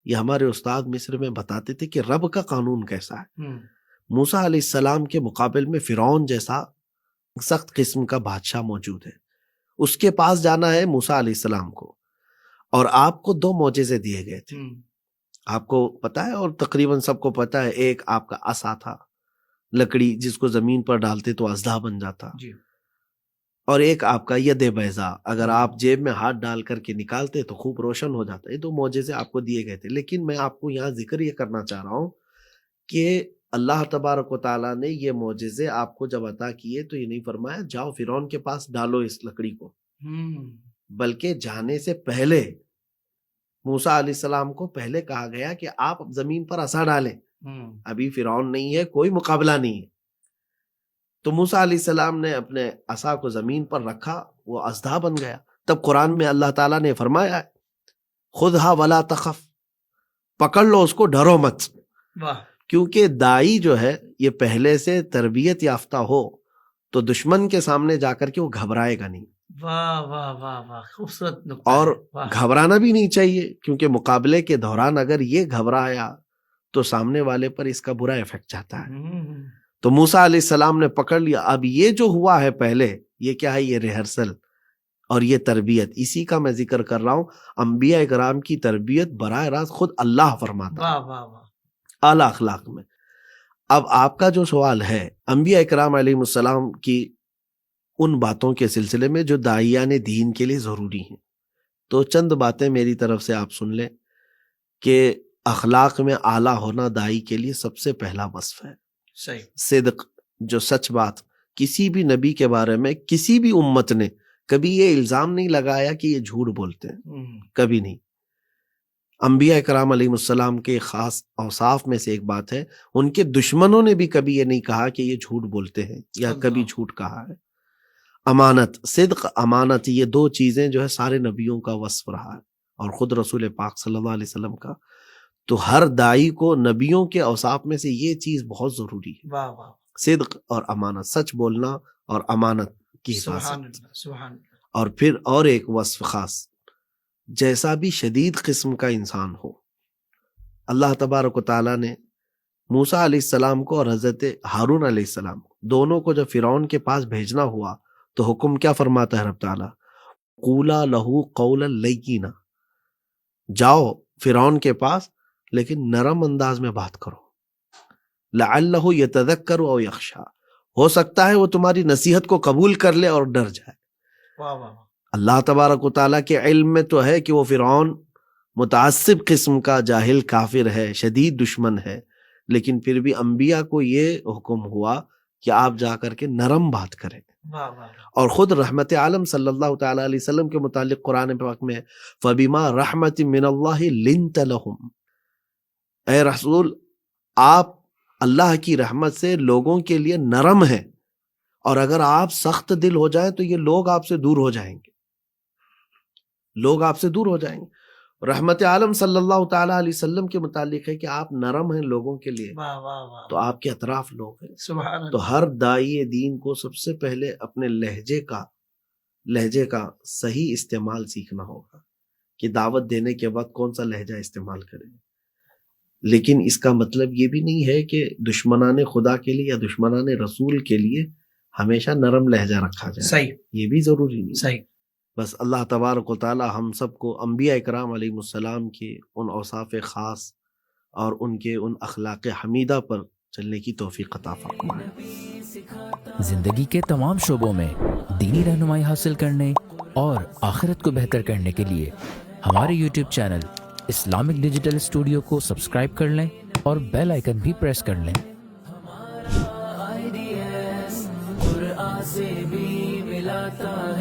یہ ہمارے استاد مصر میں بتاتے تھے کہ رب کا قانون کیسا ہے. موسیٰ علیہ السلام کے مقابل میں فرعون جیسا سخت قسم کا بادشاہ موجود ہے. اس کے پاس جانا ہے موسیٰ علیہ السلام کو، اور آپ کو 2 معجزے دیے گئے تھے. آپ کو پتا ہے اور تقریباً سب کو پتا ہے، ایک آپ کا عصا تھا، لکڑی جس کو زمین پر ڈالتے تو اژدھا بن جاتا، اور ایک آپ کا ید بیضا، اگر آپ جیب میں ہاتھ ڈال کر کے نکالتے تو خوب روشن ہو جاتا. یہ 2 معجزے آپ کو دیے گئے تھے. لیکن میں آپ کو یہاں ذکر یہ کرنا چاہ رہا ہوں کہ اللہ تبارک و تعالیٰ نے یہ معجزے آپ کو جب عطا کیے تو یہ نہیں فرمایا جاؤ فرعون کے پاس ڈالو اس لکڑی کو، بلکہ جانے سے پہلے موسیٰ علیہ السلام کو پہلے کہا گیا کہ آپ زمین پر عصا ڈالیں، ابھی فرعون نہیں ہے، کوئی مقابلہ نہیں ہے. تو موسیٰ علیہ السلام نے اپنے عصا کو زمین پر رکھا، وہ اژدھا بن گیا. تب قرآن میں اللہ تعالیٰ نے فرمایا ہے خذھا ولا تخف، پکڑ لو اس کو، ڈرو مت. کیونکہ دائی جو ہے یہ پہلے سے تربیت یافتہ ہو تو دشمن کے سامنے جا کر کے وہ گھبرائے گا نہیں. واہ واہ واہ واہ، خوبصورت نقطہ. اور گھبرانا بھی نہیں چاہیے، کیونکہ مقابلے کے دوران اگر یہ گھبرایا تو سامنے والے پر اس کا برا ایفیکٹ جاتا ہے. تو موسیٰ علیہ السلام نے پکڑ لیا. اب یہ جو ہوا ہے پہلے، یہ کیا ہے؟ یہ ریہرسل اور یہ تربیت. اسی کا میں ذکر کر رہا ہوں. انبیاء کرام کی تربیت براہ راست خود اللہ فرماتا ہے. واہ واہ واہ، اعلیٰ اخلاق میں. اب آپ کا جو سوال ہے انبیاء کرام علیہ السلام کی ان باتوں کے سلسلے میں جو داعیان دین کے لیے ضروری ہیں، تو چند باتیں میری طرف سے آپ سن لیں کہ اخلاق میں اعلیٰ ہونا داعی کے لیے سب سے پہلا وصف ہے. صحیح. صدق، جو سچ بات. کسی بھی نبی کے بارے میں کسی بھی امت نے کبھی یہ الزام نہیں لگایا کہ یہ جھوٹ بولتے ہیں، کبھی نہیں. انبیاء کرام علیہ السلام کے خاص اوصاف میں سے ایک بات ہے، ان کے دشمنوں نے بھی کبھی یہ نہیں کہا کہ یہ جھوٹ بولتے ہیں یا کبھی جھوٹ کہا ہے. امانت، صدق، امانت، یہ 2 چیزیں جو ہے سارے نبیوں کا وصف رہا ہے، اور خود رسول پاک صلی اللہ علیہ وسلم کا. تو ہر داعی کو نبیوں کے اوصاف میں سے یہ چیز بہت ضروری ہے. واہ واہ، صدق اور امانت، سچ بولنا اور امانت کی حفاظت. سبحان اللہ سبحان اللہ. اور پھر اور ایک وصف خاص، جیسا بھی شدید قسم کا انسان ہو، اللہ تبارک و تعالیٰ نے موسیٰ علیہ السلام کو اور حضرت ہارون علیہ السلام دونوں کو جب فرعون کے پاس بھیجنا ہوا تو حکم کیا فرماتا ہے رب تعالیٰ؟ قولا لہو قولا لینا، جاؤ فرعون کے پاس لیکن نرم انداز میں بات کرو. لعلہ یتذکر او یخشی، ہو سکتا ہے وہ تمہاری نصیحت کو قبول کر لے اور ڈر جائے. واہ واہ. اللہ تبارک و تعالیٰ کے علم میں تو ہے کہ وہ فرعون متعصب قسم کا جاہل کافر ہے، شدید دشمن ہے، لیکن پھر بھی انبیاء کو یہ حکم ہوا کہ آپ جا کر کے نرم بات کریں. اور خود رحمت عالم صلی اللہ تعالیٰ علیہ وسلم کے متعلق قرآن پاک میں فَبِمَا رَحْمَةٍ مِّنَ اللَّهِ لِنْتَ لَهُمْ، اے رسول آپ اللہ کی رحمت سے لوگوں کے لیے نرم ہیں، اور اگر آپ سخت دل ہو جائیں تو یہ لوگ آپ سے دور ہو جائیں گے، لوگ آپ سے دور ہو جائیں گے. رحمت عالم صلی اللہ تعالیٰ علیہ وسلم کے متعلق ہے کہ آپ نرم ہیں لوگوں کے لیے، تو آپ کے اطراف لوگ ہیں. تو ہر داعی دین کو سب سے پہلے اپنے لہجے کا صحیح استعمال سیکھنا ہوگا کہ دعوت دینے کے وقت کون سا لہجہ استعمال کریں. لیکن اس کا مطلب یہ بھی نہیں ہے کہ دشمنان خدا کے لیے یا دشمنان رسول کے لیے ہمیشہ نرم لہجہ رکھا جائے. صحیح. یہ بھی ضروری نہیں. صحیح. بس اللہ تبارک و تعالی ہم سب کو انبیاء کرام علیہ السلام کے ان اوصاف خاص اور ان کے ان اخلاق حمیدہ پر چلنے کی توفیق عطا فرمائے. زندگی کے تمام شعبوں میں دینی رہنمائی حاصل کرنے اور آخرت کو بہتر کرنے کے لیے ہمارے YouTube channel Islamic digital studio کو سبسکرائب کر لیں اور بیل آئیکن بھی پریس کر لیں. قرآن سے بھی ملاتا ہے